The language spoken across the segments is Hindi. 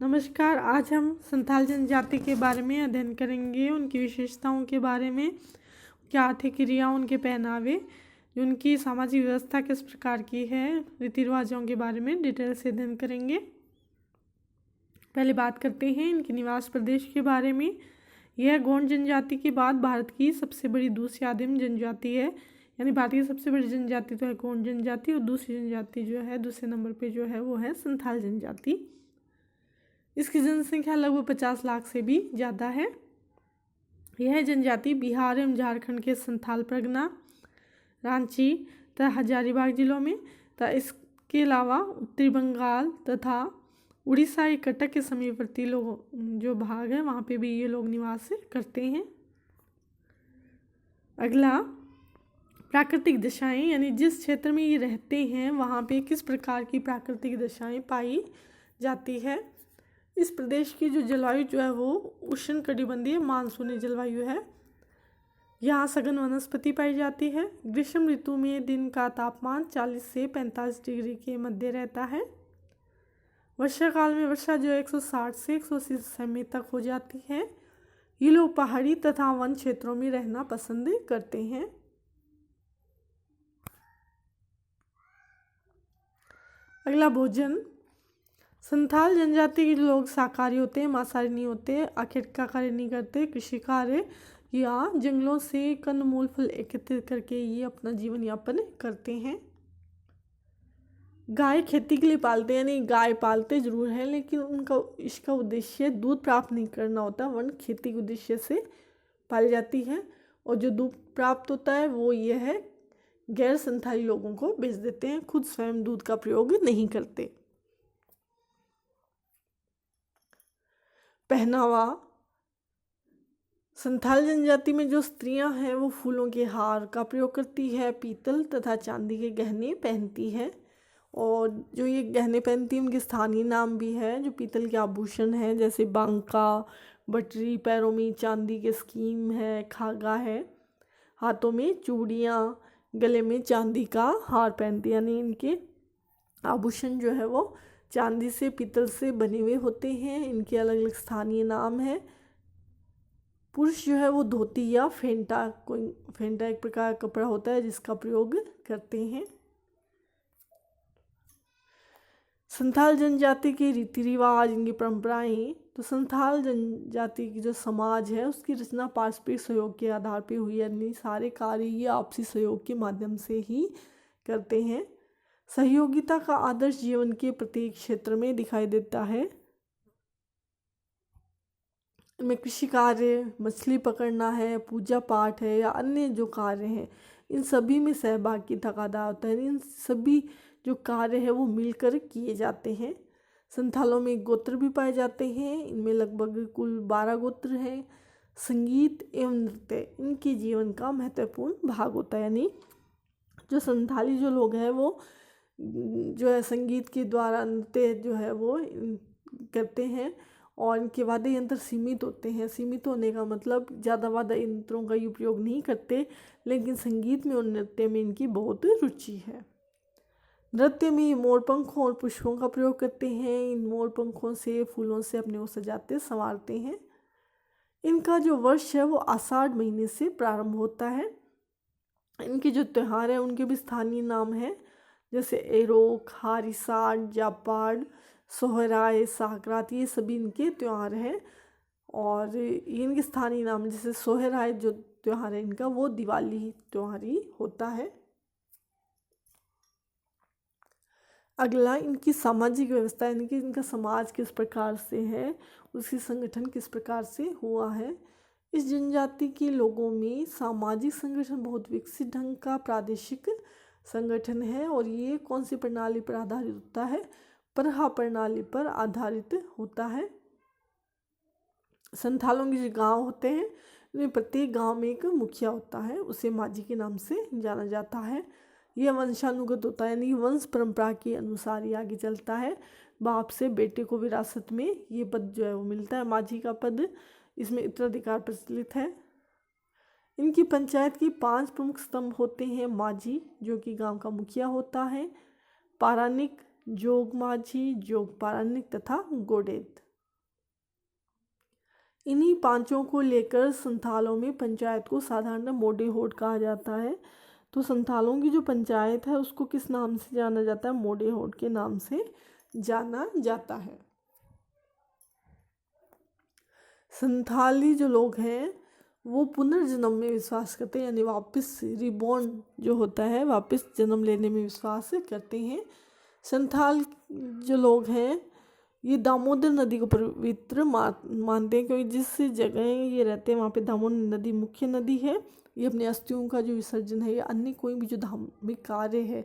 नमस्कार। आज हम संथाल जनजाति के बारे में अध्ययन करेंगे, उनकी विशेषताओं के बारे में, उनकी आर्थिक क्रिया, उनके पहनावे, उनकी सामाजिक व्यवस्था किस प्रकार की है, रीति रिवाजों के बारे में डिटेल से अध्ययन करेंगे। पहले बात करते हैं इनके निवास प्रदेश के बारे में। यह गोंड जनजाति के बाद भारत की सबसे बड़ी दूसरी आदिम जनजाति है। यानी भारत की सबसे बड़ी जनजाति तो है गोंड जनजाति, और दूसरी जनजाति जो है दूसरे नंबर पे जो है वो है संथाल जनजाति। इसकी जनसंख्या लगभग 50 लाख से भी ज़्यादा है। यह जनजाति बिहार एवं झारखंड के संथाल परगना, रांची तथा हजारीबाग जिलों में तथा इसके अलावा उत्तरी बंगाल तथा उड़ीसा के कटक के समीपवर्ती लोग जो भाग है वहाँ पे भी ये लोग निवास करते हैं। अगला, प्राकृतिक दशाएं, यानी जिस क्षेत्र में ये रहते हैं वहाँ पे किस प्रकार की प्राकृतिक दशाएं पाई जाती है। इस प्रदेश की जो जलवायु जो है वो उष्णकटिबंधीय मानसूनी जलवायु है। यहाँ सघन वनस्पति पाई जाती है। ग्रीष्म ऋतु में दिन का तापमान 40 से 45 डिग्री के मध्य रहता है। वर्षा काल में वर्षा जो 160 से 180 सेमी तक हो जाती है। ये लोग पहाड़ी तथा वन क्षेत्रों में रहना पसंद करते हैं। अगला, भोजन। संथाल जनजाति के लोग शाकाहारी होते हैं, मांसाहारी नहीं होते, आखेट का कार्य नहीं करते, कृषि कार्य या जंगलों से कंदमूल फल एकत्रित करके ये अपना जीवन यापन करते हैं। गाय खेती के लिए पालते हैं, यानी गाय पालते जरूर हैं लेकिन इसका उद्देश्य दूध प्राप्त नहीं करना होता, वन खेती के उद्देश्य से पाली जाती है। और जो दूध प्राप्त होता है वो ये है गैर संथाली लोगों को बेच देते हैं, खुद स्वयं दूध का प्रयोग नहीं करते। पहनावा। संथाल जनजाति में जो स्त्रियां हैं वो फूलों के हार का प्रयोग करती है, पीतल तथा चांदी के गहने पहनती है। और जो ये गहने पहनती है उनके स्थानीय नाम भी है। जो पीतल के आभूषण है जैसे बांका, बटरी, पैरों में चांदी के स्कीम है, खागा है, हाथों में चूड़ियाँ, गले में चांदी का हार पहनती है। यानी इनके आभूषण जो है वो चांदी से, पीतल से बने हुए होते हैं। इनके अलग अलग स्थानीय नाम है। पुरुष जो है वो धोती या फेंटा एक प्रकार का कपड़ा होता है जिसका प्रयोग करते हैं। संथाल जनजाति के रीति रिवाज, इनकी परंपराएं। तो संथाल जनजाति की जो समाज है उसकी रचना पारस्परिक सहयोग के आधार पर हुई, यानी सारे कार्य ये आपसी सहयोग के माध्यम से ही करते हैं। सहयोगिता का आदर्श जीवन के प्रत्येक क्षेत्र में दिखाई देता है। इनमें कृषि कार्य, मछली पकड़ना है, पूजा पाठ है या अन्य जो कार्य हैं, इन सभी में सहभागिता का अदा होता है। इन सभी जो कार्य है वो मिलकर किए जाते हैं। संथालों में गोत्र भी पाए जाते हैं, इनमें लगभग कुल 12 गोत्र हैं। संगीत एवं नृत्य इनके जीवन का महत्वपूर्ण भाग होता है। यानी जो संथाली जो लोग हैं वो जो है संगीत के द्वारा नृत्य जो है वो करते हैं। और इनके वाद्य यंत्र सीमित होते हैं। सीमित होने का मतलब ज़्यादा वाद्य यंत्रों का उपयोग नहीं करते, लेकिन संगीत में और नृत्य में इनकी बहुत रुचि है। नृत्य में मोर पंखों और पुष्पों का प्रयोग करते हैं। इन मोर पंखों से, फूलों से अपने को सजाते संवारते हैं। इनका जो वर्ष है वो आषाढ़ महीने से प्रारंभ होता है। इनके जो त्यौहार हैं उनके भी स्थानीय नाम हैं, जैसे एरोख, हारिसाट, जापाड़, सोहराय, साकरात, ये सभी इनके त्यौहार हैं। और ये इनके स्थानीय नाम, जैसे सोहराय जो त्यौहार है इनका वो दिवाली त्यौहार ही होता है। अगला, इनकी सामाजिक व्यवस्था, यानी कि इनका समाज किस प्रकार से है, उसकी संगठन किस प्रकार से हुआ है। इस जनजाति के लोगों में सामाजिक संगठन बहुत विकसित ढंग का प्रादेशिक संगठन है। और ये कौन सी प्रणाली पर आधारित होता है? परहा प्रणाली पर आधारित होता है। संथालों के जो गांव होते हैं इनमें प्रत्येक गांव में एक मुखिया होता है, उसे माझी के नाम से जाना जाता है। यह वंशानुगत होता है, यानी वंश परंपरा के अनुसार ही आगे चलता है। बाप से बेटे को विरासत में ये पद जो है वो मिलता है, माझी का पद। इसमें उत्तराधिकार प्रचलित है। इनकी पंचायत की 5 प्रमुख स्तंभ होते हैं। माझी जो कि गांव का मुखिया होता है, पारानिक, जोग माझी, जोग पारानिक तथा गोडेत। इन्हीं पांचों को लेकर संथालों में पंचायत को साधारण मोडेहोड कहा जाता है। तो संथालों की जो पंचायत है उसको किस नाम से जाना जाता है? मोडेहोड के नाम से जाना जाता है। संथाली जो लोग हैं वो पुनर्जन्म में विश्वास करते हैं, यानी वापस रिबॉर्न जो होता है, वापस जन्म लेने में विश्वास करते हैं। संथाल जो लोग हैं ये दामोदर नदी को पवित्र मानते हैं, क्योंकि जिस जगह ये रहते हैं वहाँ पे दामोदर नदी मुख्य नदी है। ये अपने अस्थियों का जो विसर्जन है या अन्य कोई भी जो धार्मिक कार्य है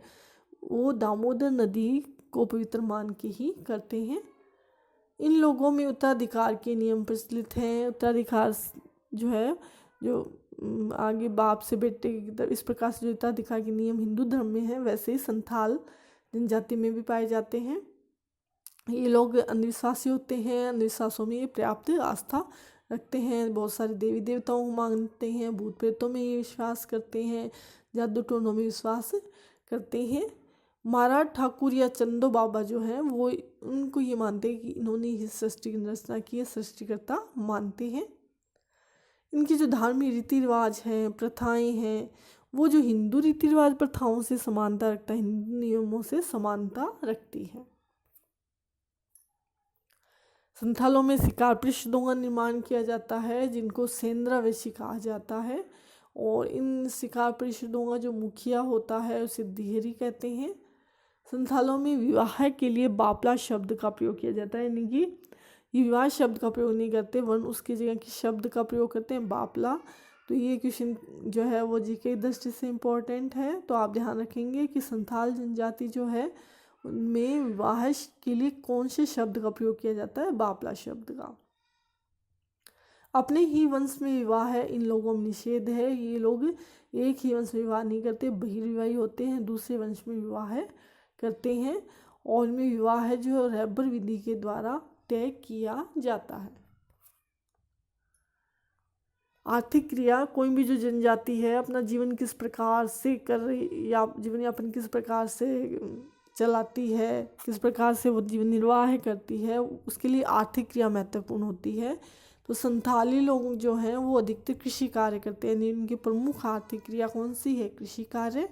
वो दामोदर नदी को पवित्र मान के ही करते हैं। इन लोगों में उत्तराधिकार के नियम प्रचलित हैं। उत्तराधिकार जो है जो आगे बाप से बेटे की तरफ, इस प्रकार से जो उत्तराधिकार के नियम हिंदू धर्म में है वैसे ही संथाल जनजाति में भी पाए जाते हैं। ये लोग अंधविश्वासी होते हैं, अंधविश्वासों में ये पर्याप्त आस्था रखते हैं, बहुत सारे देवी देवताओं को मानते हैं, भूत प्रेतों में ये विश्वास करते हैं, जादू टोनों में विश्वास करते हैं। महाराज ठाकुर या चंदो बाबा जो हैं वो उनको ये मानते हैं कि इन्होंने ही सृष्टि की रचना की है, सृष्टिकर्ता मानते हैं। इनकी जो धार्मिक रीति रिवाज हैं, प्रथाएं हैं, वो जो हिंदू रीति रिवाज प्रथाओं से समानता रखता है, हिंदू नियमों से समानता रखती है। संथालों में शिकार परिषदों का निर्माण किया जाता है जिनको सेंद्रावेशी कहा जाता है, और इन शिकार परिषदों का जो मुखिया होता है उसे दिहरी कहते हैं। संथालों में विवाह के लिए बापला शब्द का प्रयोग किया जाता है, यानी कि ये विवाह शब्द का प्रयोग नहीं करते, वरन उसकी जगह की शब्द का प्रयोग करते हैं बापला। तो ये क्वेश्चन जो है वो जीके दृष्टि से इम्पोर्टेंट है, तो आप ध्यान रखेंगे कि संथाल जनजाति जो है उनमें विवाह के लिए कौन से शब्द का प्रयोग किया जाता है? बापला शब्द का। अपने ही वंश में विवाह है इन लोगों में निषेध है। ये लोग एक ही वंश में विवाह नहीं करते, बहिर्विवाही होते हैं, दूसरे वंश में विवाह करते हैं, और इनमें विवाह जो रैबर विधि के द्वारा तय किया जाता है। आर्थिक क्रिया, कोई भी जो जनजाति है अपना जीवन किस प्रकार से कर रही या जीवन यापन किस प्रकार से चलाती है, किस प्रकार से वो जीवन निर्वाह करती है, उसके लिए आर्थिक क्रिया महत्वपूर्ण होती है। तो संथाली लोग जो हैं वो अधिकतर कृषि कार्य करते हैं। इनकी प्रमुख आर्थिक क्रिया कौन सी है? कृषि कार्य।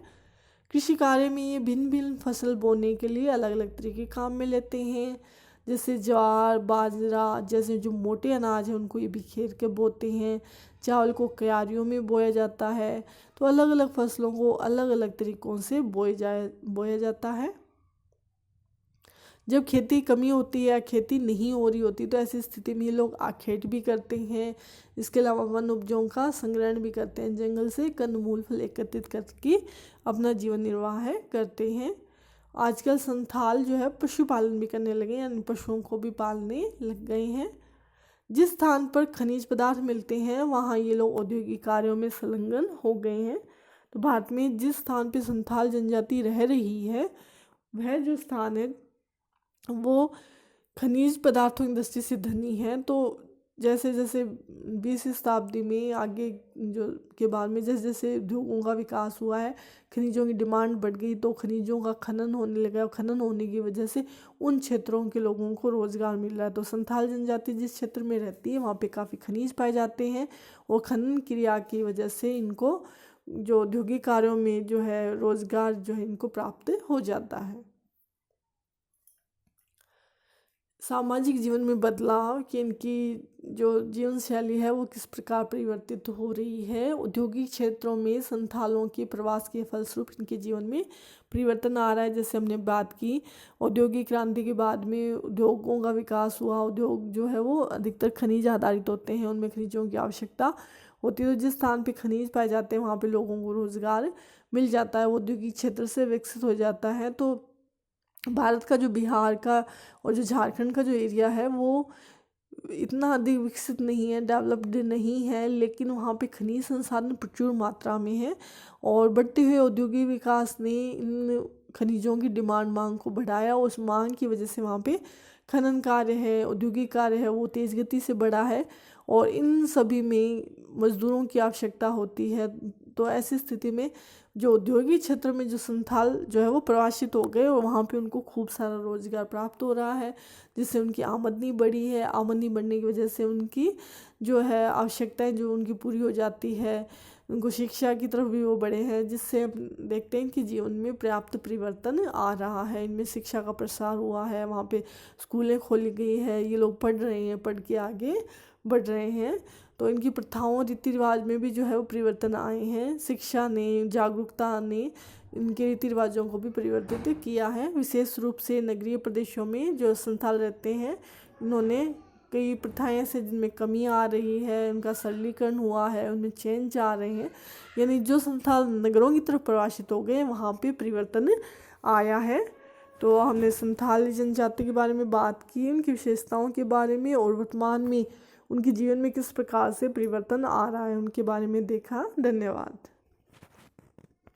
कृषि कार्य में ये भिन्न भिन्न फसल बोने के लिए अलग अलग तरीके काम में लेते हैं, जैसे ज्वार, बाजरा जैसे जो मोटे अनाज है उनको ये बिखेर के बोते हैं। चावल को क्यारियों में बोया जाता है। तो अलग अलग फसलों को अलग अलग तरीक़ों से बोया जाता है। जब खेती की कमी होती है या खेती नहीं हो रही होती तो ऐसी स्थिति में ये लोग आखेट भी करते हैं। इसके अलावा वन उपजों का संग्रहण भी करते हैं, जंगल से कंदमूल फल एकत्रित करके अपना जीवन निर्वाह करते हैं। आजकल संथाल जो है पशुपालन भी करने लगे, यानी पशुओं को भी पालने लग गए हैं। जिस स्थान पर खनिज पदार्थ मिलते हैं वहाँ ये लोग औद्योगिक कार्यों में संलग्न हो गए हैं। तो भारत में जिस स्थान पर संथाल जनजाति रह रही है वह जो स्थान है वो खनिज पदार्थों की दृष्टि से धनी है। तो जैसे जैसे 20वीं शताब्दी में आगे जो के बाद में जैसे जैसे उद्योगों का विकास हुआ है, खनिजों की डिमांड बढ़ गई, तो खनिजों का खनन होने लगा, और खनन होने की वजह से उन क्षेत्रों के लोगों को रोज़गार मिल रहा है। तो संथाल जनजाति जिस क्षेत्र में रहती है वहाँ पे काफ़ी खनिज पाए जाते हैं, और खनन क्रिया की वजह से इनको जो औद्योगिक कार्यों में जो है रोज़गार जो है इनको प्राप्त हो जाता है। सामाजिक जीवन में बदलाव कि इनकी जो जीवन शैली है वो किस प्रकार परिवर्तित हो रही है। औद्योगिक क्षेत्रों में संथालों के प्रवास के फलस्वरूप इनके जीवन में परिवर्तन आ रहा है। जैसे हमने बात की, औद्योगिक क्रांति के बाद में उद्योगों का विकास हुआ। उद्योग जो है वो अधिकतर खनिज आधारित होते हैं, उनमें खनिजों की आवश्यकता होती है। तो जिस स्थान पर खनिज पाए जाते हैं वहाँ पर लोगों को रोज़गार मिल जाता है, वो औद्योगिक क्षेत्र से विकसित हो जाता है। तो भारत का जो बिहार का और जो झारखंड का जो एरिया है वो इतना अधिक विकसित नहीं है, डेवलप्ड नहीं है, लेकिन वहाँ पे खनिज संसाधन प्रचुर मात्रा में है, और बढ़ते हुए औद्योगिक विकास ने इन खनिजों की डिमांड मांग को बढ़ाया। उस मांग की वजह से वहाँ पे खनन कार्य है, औद्योगिक कार्य है, वो तेज़ गति से बढ़ा है, और इन सभी में मज़दूरों की आवश्यकता होती है। तो ऐसी स्थिति में जो औद्योगिक क्षेत्र में जो संथाल जो है वो प्रवासित हो गए और वहाँ पे उनको खूब सारा रोजगार प्राप्त हो रहा है, जिससे उनकी आमदनी बढ़ी है। आमदनी बढ़ने की वजह से उनकी जो है आवश्यकताएं जो उनकी पूरी हो जाती है, उनको शिक्षा की तरफ भी वो बढ़े हैं, जिससे हम देखते हैं कि जीवन में पर्याप्त परिवर्तन आ रहा है। इनमें शिक्षा का प्रसार हुआ है, वहाँ पे स्कूलें खोली गई है, ये लोग पढ़ रहे हैं, पढ़ के आगे बढ़ रहे हैं। तो इनकी प्रथाओं रीति रिवाज में भी जो है वो परिवर्तन आए हैं। शिक्षा ने, जागरूकता ने इनके रीति रिवाजों को भी परिवर्तित किया है। विशेष रूप से नगरीय प्रदेशों में जो संथाल रहते हैं, इन्होंने कई प्रथाएं ऐसे जिनमें कमी आ रही है, उनका सरलीकरण हुआ है, उनमें चेंज आ रहे हैं। यानी जो संथाल नगरों की तरफ प्रवासित हो गए वहाँ पे परिवर्तन आया है। तो हमने संथाली जनजाति के बारे में बात की, उनकी विशेषताओं के बारे में, और वर्तमान में उनके जीवन में किस प्रकार से परिवर्तन आ रहा है उनके बारे में देखा। धन्यवाद।